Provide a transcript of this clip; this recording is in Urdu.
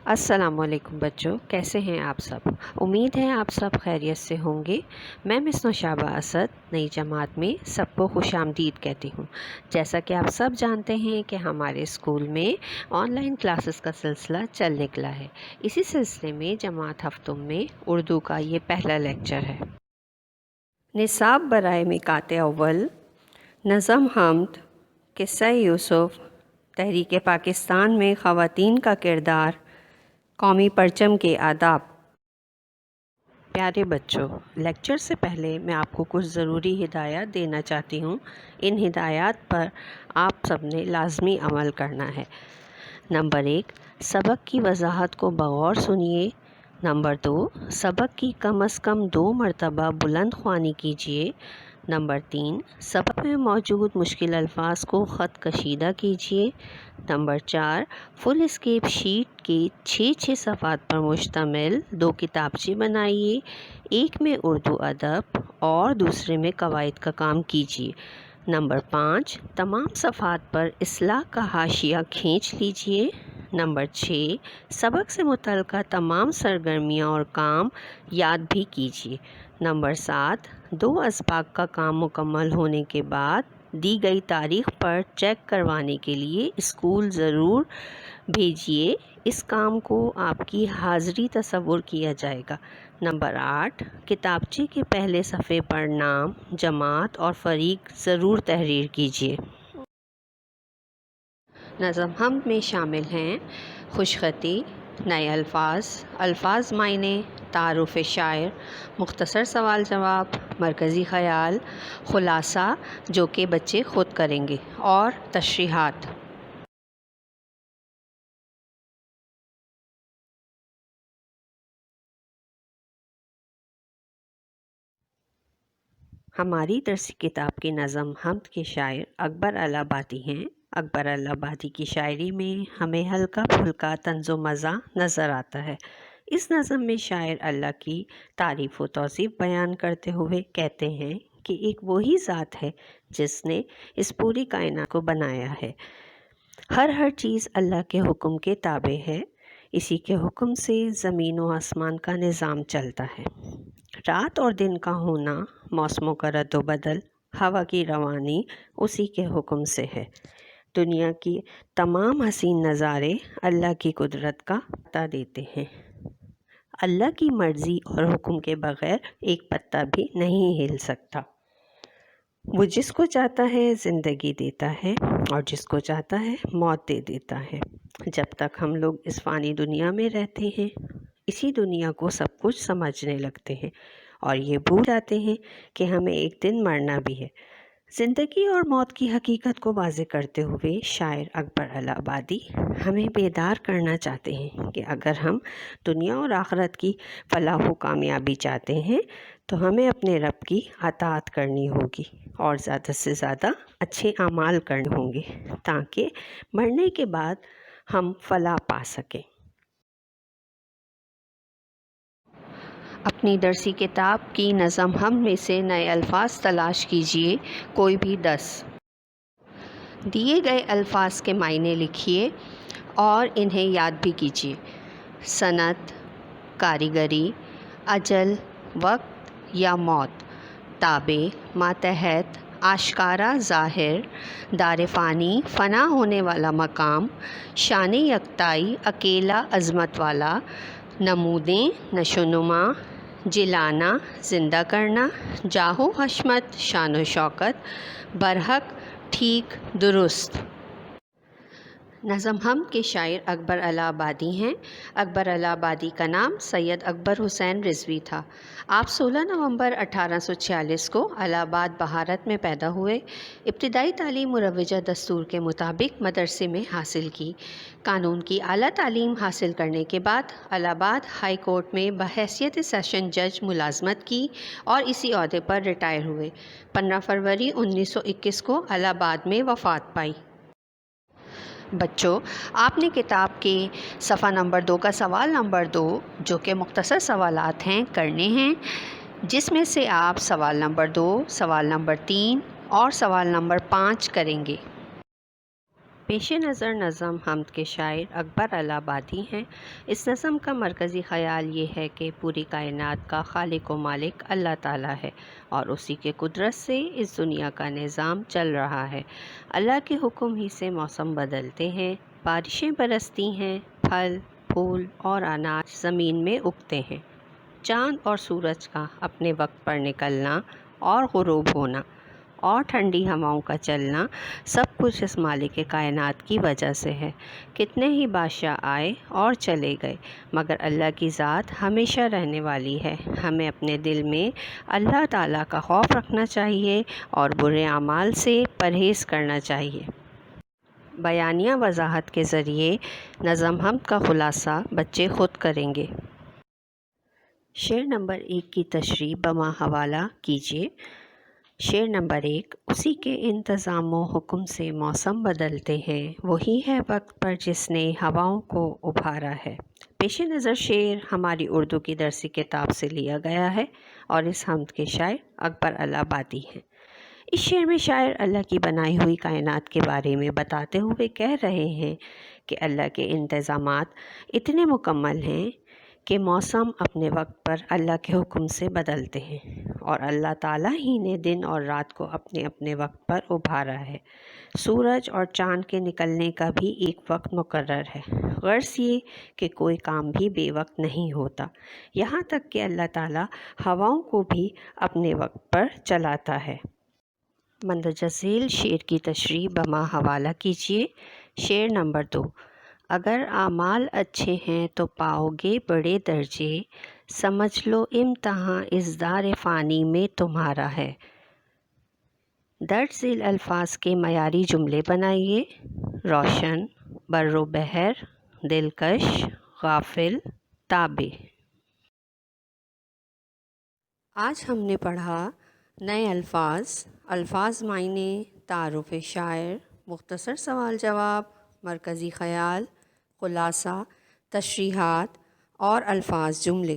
السلام علیکم بچوں، کیسے ہیں آپ سب؟ امید ہے آپ سب خیریت سے ہوں گے۔ میں مس نوشابہ اسد نئی جماعت میں سب کو خوش آمدید کہتی ہوں۔ جیسا کہ آپ سب جانتے ہیں کہ ہمارے اسکول میں آن لائن کلاسز کا سلسلہ چل نکلا ہے۔ اسی سلسلے میں جماعت ہفتوں میں اردو کا یہ پہلا لیکچر ہے۔ نصاب برائے میقات اول، نظم حمد، قصہ یوسف، تحریک پاکستان میں خواتین کا کردار، قومی پرچم کے آداب۔ پیارے بچوں، لیکچر سے پہلے میں آپ کو کچھ ضروری ہدایات دینا چاہتی ہوں۔ ان ہدایات پر آپ سب نے لازمی عمل کرنا ہے۔ نمبر 1، سبق کی وضاحت کو بغور سنیے۔ نمبر 2، سبق کی کم از کم 2 مرتبہ بلند خوانی کیجیے۔ نمبر 3، سبق میں موجود مشکل الفاظ کو خط کشیدہ کیجیے۔ نمبر 4، فل اسکیپ شیٹ کے 6 صفحات پر مشتمل 2 کتابچے بنائیے۔ ایک میں اردو ادب اور دوسرے میں قواعد کا کام کیجیے۔ نمبر 5، تمام صفحات پر اصلاح کا حاشیہ کھینچ لیجیے۔ نمبر 6، سبق سے متعلقہ تمام سرگرمیاں اور کام یاد بھی کیجیے۔ نمبر 7، 2 اسباق کا کام مکمل ہونے کے بعد دی گئی تاریخ پر چیک کروانے کے لیے اسکول ضرور بھیجیے۔ اس کام کو آپ کی حاضری تصور کیا جائے گا۔ نمبر 8، کتابچے کے پہلے صفحے پر نام، جماعت اور فریق ضرور تحریر کیجیے۔ نظم حمد میں شامل ہیں خوش خطی، نئے الفاظ، الفاظ معنی، تعارف شاعر، مختصر سوال جواب، مرکزی خیال، خلاصہ جو کہ بچے خود کریں گے، اور تشریحات۔ ہماری درسی کتاب کی نظم حمد کے شاعر اکبر الہ آبادی ہیں۔ اکبر الہ آبادی کی شاعری میں ہمیں ہلکا پھلکا طنز و مزاح نظر آتا ہے۔ اس نظم میں شاعر اللہ کی تعریف و توصیف بیان کرتے ہوئے کہتے ہیں کہ ایک وہی ذات ہے جس نے اس پوری کائنات کو بنایا ہے۔ ہر چیز اللہ کے حکم کے تابع ہے۔ اسی کے حکم سے زمین و آسمان کا نظام چلتا ہے۔ رات اور دن کا ہونا، موسموں کا رد و بدل، ہوا کی روانی اسی کے حکم سے ہے۔ دنیا کی تمام حسین نظارے اللہ کی قدرت کا پتہ دیتے ہیں۔ اللہ کی مرضی اور حکم کے بغیر ایک پتا بھی نہیں ہل سکتا۔ وہ جس کو چاہتا ہے زندگی دیتا ہے اور جس کو چاہتا ہے موت دے دیتا ہے۔ جب تک ہم لوگ اس فانی دنیا میں رہتے ہیں، اسی دنیا کو سب کچھ سمجھنے لگتے ہیں اور یہ بھول جاتے ہیں کہ ہمیں ایک دن مرنا بھی ہے۔ زندگی اور موت کی حقیقت کو واضح کرتے ہوئے شاعر اکبر الہ آبادی ہمیں بیدار کرنا چاہتے ہیں کہ اگر ہم دنیا اور آخرت کی فلاح و کامیابی چاہتے ہیں تو ہمیں اپنے رب کی اطاعت کرنی ہوگی اور زیادہ سے زیادہ اچھے اعمال کرنے ہوں گے تاکہ مرنے کے بعد ہم فلاح پا سکیں۔ اپنی درسی کتاب کی نظم حمد میں سے نئے الفاظ تلاش کیجیے، کوئی بھی 10۔ دیے گئے الفاظ کے معنی لکھیے اور انہیں یاد بھی کیجیے۔ صنعت، کاریگری، اجل، وقت یا موت، تابع، ماتحت، آشکارا، ظاہر، دار فانی، فنا ہونے والا مقام، شان یکتائی، اکیلا، عظمت والا، نمودیں، نشوونما، جلانا، زندہ کرنا، جاہ و حشمت، شان و شوکت، برحق، ٹھیک، درست۔ نظم حمد کے شاعر اکبر الہ آبادی ہیں۔ اکبر الہ آبادی کا نام سید اکبر حسین رضوی تھا۔ آپ 16 نومبر 1846 کو الہ آباد بہارت میں پیدا ہوئے۔ ابتدائی تعلیم مروجہ دستور کے مطابق مدرسے میں حاصل کی۔ قانون کی اعلیٰ تعلیم حاصل کرنے کے بعد الہ آباد ہائی کورٹ میں بحیثیت سیشن جج ملازمت کی اور اسی عہدے پر ریٹائر ہوئے۔ 15 فروری 1921 کو الہ آباد میں وفات پائی۔ بچوں، آپ نے کتاب کے صفحہ نمبر 2 کا سوال نمبر 2 جو کہ مختصر سوالات ہیں کرنے ہیں، جس میں سے آپ سوال نمبر 2، سوال نمبر 3 اور سوال نمبر 5 کریں گے۔ پیش نظر نظم حمد کے شاعر اکبر الہ آبادی ہیں۔ اس نظم کا مرکزی خیال یہ ہے کہ پوری کائنات کا خالق و مالک اللہ تعالیٰ ہے اور اسی کے قدرت سے اس دنیا کا نظام چل رہا ہے۔ اللہ کے حکم ہی سے موسم بدلتے ہیں، بارشیں برستی ہیں، پھل پھول اور اناج زمین میں اگتے ہیں، چاند اور سورج کا اپنے وقت پر نکلنا اور غروب ہونا اور ٹھنڈی ہواؤں کا چلنا سب کچھ اس مالک کائنات کی وجہ سے ہے۔ کتنے ہی بادشاہ آئے اور چلے گئے مگر اللہ کی ذات ہمیشہ رہنے والی ہے۔ ہمیں اپنے دل میں اللہ تعالیٰ کا خوف رکھنا چاہیے اور برے اعمال سے پرہیز کرنا چاہیے۔ بیانیہ وضاحت کے ذریعے نظم حمد کا خلاصہ بچے خود کریں گے۔ شعر نمبر 1 کی تشریح بما حوالہ کیجیے۔ شعر نمبر 1: اسی کے انتظام و حکم سے موسم بدلتے ہیں، وہی ہے وقت پر جس نے ہواؤں کو ابھارا ہے۔ پیش نظر شعر ہماری اردو کی درسی کتاب سے لیا گیا ہے اور اس حمد کے شاعر اکبر الہ آبادی ہیں۔ اس شعر میں شاعر اللہ کی بنائی ہوئی کائنات کے بارے میں بتاتے ہوئے کہہ رہے ہیں کہ اللہ کے انتظامات اتنے مکمل ہیں کہ موسم اپنے وقت پر اللہ کے حکم سے بدلتے ہیں اور اللہ تعالیٰ ہی نے دن اور رات کو اپنے اپنے وقت پر ابھارا ہے۔ سورج اور چاند کے نکلنے کا بھی ایک وقت مقرر ہے، غرض یہ کہ کوئی کام بھی بے وقت نہیں ہوتا، یہاں تک کہ اللہ تعالیٰ ہواؤں کو بھی اپنے وقت پر چلاتا ہے۔ مندرجہ ذیل شعر کی تشریح بما حوالہ کیجیے۔ شعر نمبر 2: اگر اعمال اچھے ہیں تو پاؤ گے بڑے درجے، سمجھ لو امتحاں اس دار فانی میں تمہارا ہے۔ درج ذیل الفاظ کے معیاری جملے بنائیے: روشن، بر و بحر، دلکش، غافل، تابع۔ آج ہم نے پڑھا نئے الفاظ معنی، تعارف شاعر، مختصر سوال جواب، مرکزی خیال، خلاصہ، تشریحات اور الفاظ جملے۔